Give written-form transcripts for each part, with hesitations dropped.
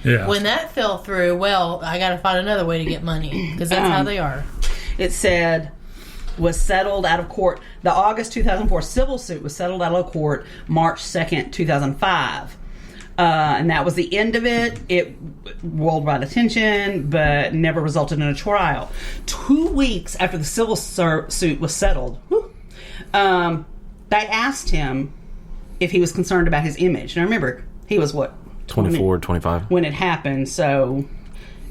Yeah. When that fell through, well, I got to find another way to get money because that's how they are. It said, was settled out of court. The August 2004 civil suit was settled out of court March 2nd, 2005. And that was the end of it. It worldwide attention, but never resulted in a trial. 2 weeks after the civil suit was settled, they asked him if he was concerned about his image. Now remember, he was what? 24, 25. When it happened, so,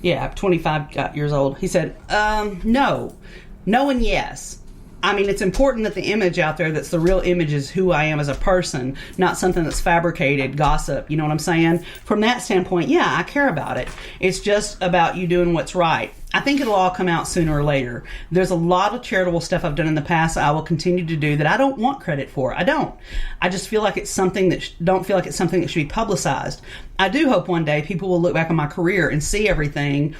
yeah, 25 years old. He said, no. No and yes. I mean, it's important that the image out there that's the real image is who I am as a person, not something that's fabricated, gossip, you know what I'm saying? From that standpoint, yeah, I care about it. It's just about you doing what's right. I think it'll all come out sooner or later. There's a lot of charitable stuff I've done in the past I will continue to do that I don't want credit for. I don't. I just feel like it's something that don't feel like it's something that should be publicized. I do hope one day people will look back on my career and see everything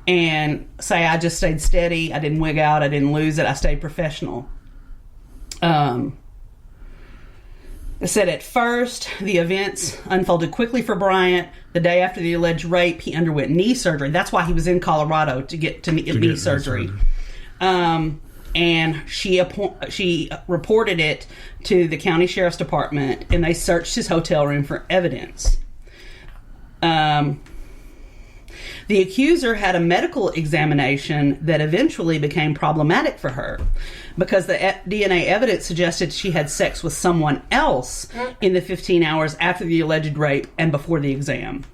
and say I just stayed steady, I didn't wig out, I didn't lose it, I stayed professional. It said at first, the events unfolded quickly for Bryant. The day after the alleged rape, he underwent knee surgery. That's why he was in Colorado to get knee surgery. And she reported it to the county sheriff's department, and they searched his hotel room for evidence. The accuser had a medical examination that eventually became problematic for her because the DNA evidence suggested she had sex with someone else in the 15 hours after the alleged rape and before the exam.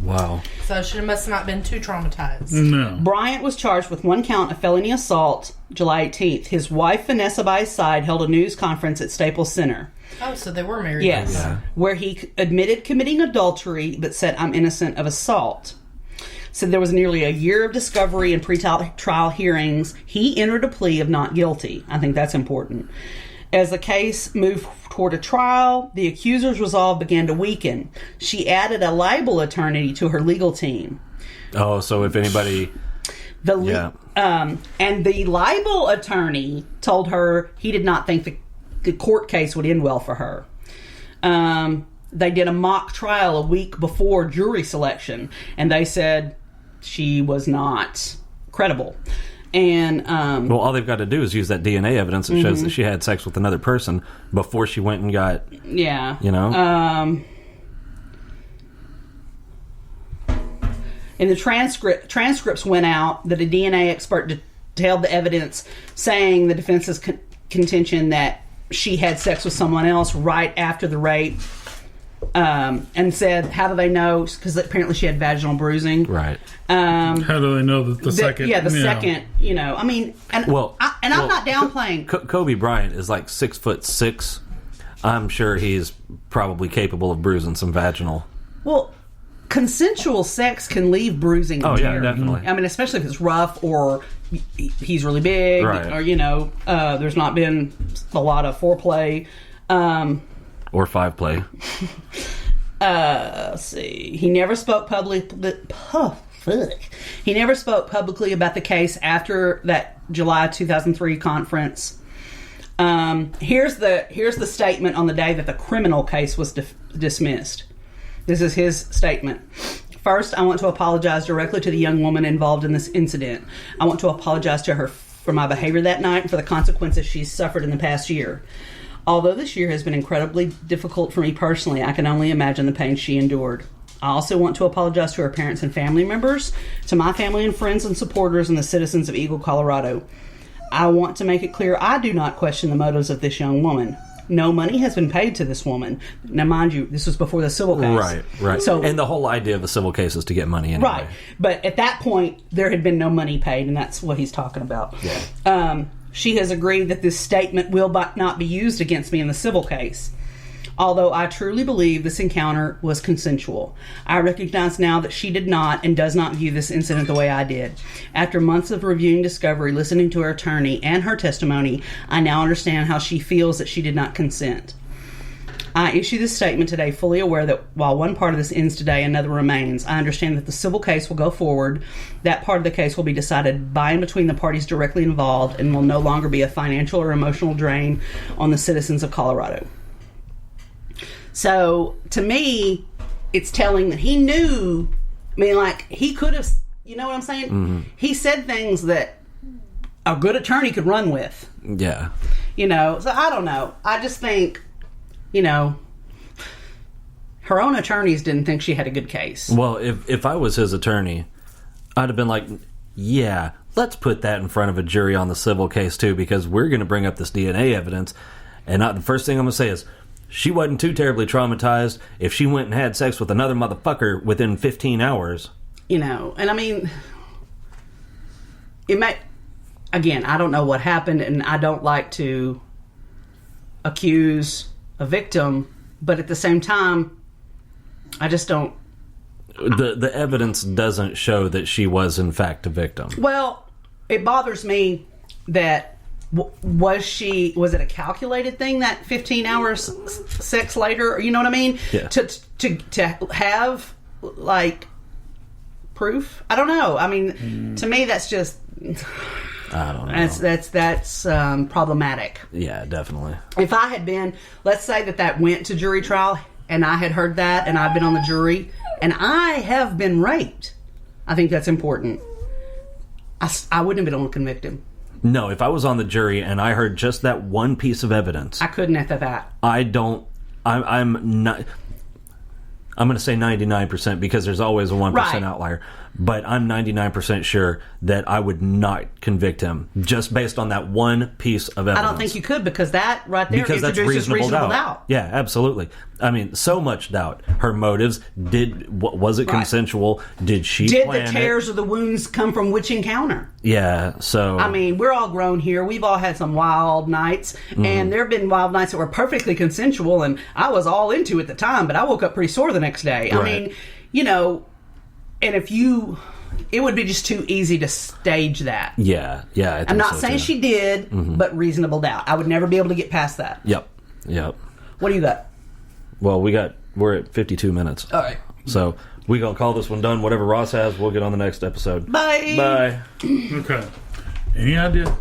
Wow. So she must not been too traumatized. No. Bryant was charged with 1 count of felony assault July 18th. His wife, Vanessa, by his side, held a news conference at Staples Center. Oh, so they were married. Yes. Yeah. Where he admitted committing adultery but said, I'm innocent of assault. So there was nearly a year of discovery and pre-trial hearings. He entered a plea of not guilty. I think that's important. As the case moved toward a trial, the accuser's resolve began to weaken. She added a libel attorney to her legal team. Oh, so if anybody... And the libel attorney told her he did not think the court case would end well for her. They did a mock trial a week before jury selection, and they said she was not credible. And well, all they've got to do is use that DNA evidence that shows that she had sex with another person before she went and got, yeah, you know. And the transcripts went out that a DNA expert detailed the evidence saying the defense's contention that she had sex with someone else right after the rape. And said, how do they know? Because apparently she had vaginal bruising. Right. How do they know that the second? Yeah, the second, you know. I mean, and, I'm not downplaying. Kobe Bryant is like 6'6". I'm sure he's probably capable of bruising some vaginal. Well, consensual sex can leave bruising. Oh, yeah, definitely. I mean, especially if it's rough or he's really big, right. Or, you know, there's not been a lot of foreplay. Or 5-play. Let's see. He never spoke publicly. He never spoke publicly about the case after that July 2003 conference. Here's the statement on the day that the criminal case was dismissed. This is his statement. First, I want to apologize directly to the young woman involved in this incident. I want to apologize to her for my behavior that night and for the consequences she's suffered in the past year. Although this year has been incredibly difficult for me personally, I can only imagine the pain she endured. I also want to apologize to her parents and family members, to my family and friends and supporters, and the citizens of Eagle, Colorado. I want to make it clear I do not question the motives of this young woman. No money has been paid to this woman. Now, mind you, this was before the civil case. Right. So, and the whole idea of the civil case is to get money anyway. Right. But at that point, there had been no money paid, and that's what he's talking about. Yeah. She has agreed that this statement will not be used against me in the civil case. Although I truly believe this encounter was consensual. I recognize now that she did not and does not view this incident the way I did. After months of reviewing discovery, listening to her attorney and her testimony, I now understand how she feels that she did not consent. I issue this statement today fully aware that while one part of this ends today, another remains. I understand that the civil case will go forward. That part of the case will be decided by and between the parties directly involved and will no longer be a financial or emotional drain on the citizens of Colorado. So, to me, it's telling that he knew. I mean, like, he could have, you know what I'm saying? Mm-hmm. He said things that a good attorney could run with. Yeah. You know, so I don't know. I just think, you know, her own attorneys didn't think she had a good case. Well, if I was his attorney, I'd have been like, yeah, let's put that in front of a jury on the civil case, too, because we're going to bring up this DNA evidence. And the first thing I'm going to say is, she wasn't too terribly traumatized if she went and had sex with another motherfucker within 15 hours. You know, and I mean, it might, again, I don't know what happened, and I don't like to accuse a victim, but at the same time, I just don't. The evidence doesn't show that she was, in fact, a victim. Well, it bothers me that was it a calculated thing, that 15 hours sex later? You know what I mean? Yeah. To have, like, proof? I don't know. I mean, to me, that's just. I don't know. That's problematic. Yeah, definitely. If I had been, let's say that went to jury trial, and I had heard that, and I've been on the jury, and I have been raped, I think that's important. I wouldn't have been able to convict him. No, if I was on the jury and I heard just that one piece of evidence, I couldn't have that. I'm not. I'm going to say 99% because there's always a 1% Right. outlier. But I'm 99% sure that I would not convict him just based on that one piece of evidence. I don't think you could, because that right there because that's introduces reasonable doubt. Yeah, absolutely. I mean, so much doubt. Her motives, was it Right. consensual? Did she Did plan the tears or the wounds come from which encounter? Yeah, so... I mean, we're all grown here. We've all had some wild nights, and there have been wild nights that were perfectly consensual, and I was all into it at the time, but I woke up pretty sore the next day. Right. I mean, you know, and it would be just too easy to stage that. Yeah, I think I'm not so, saying too. she did, but reasonable doubt. I would never be able to get past that. Yep. What do you got? Well, we're at 52 minutes. All right. So we're going to call this one done. Whatever Ross has, we'll get on the next episode. Bye. Bye. Okay. Any idea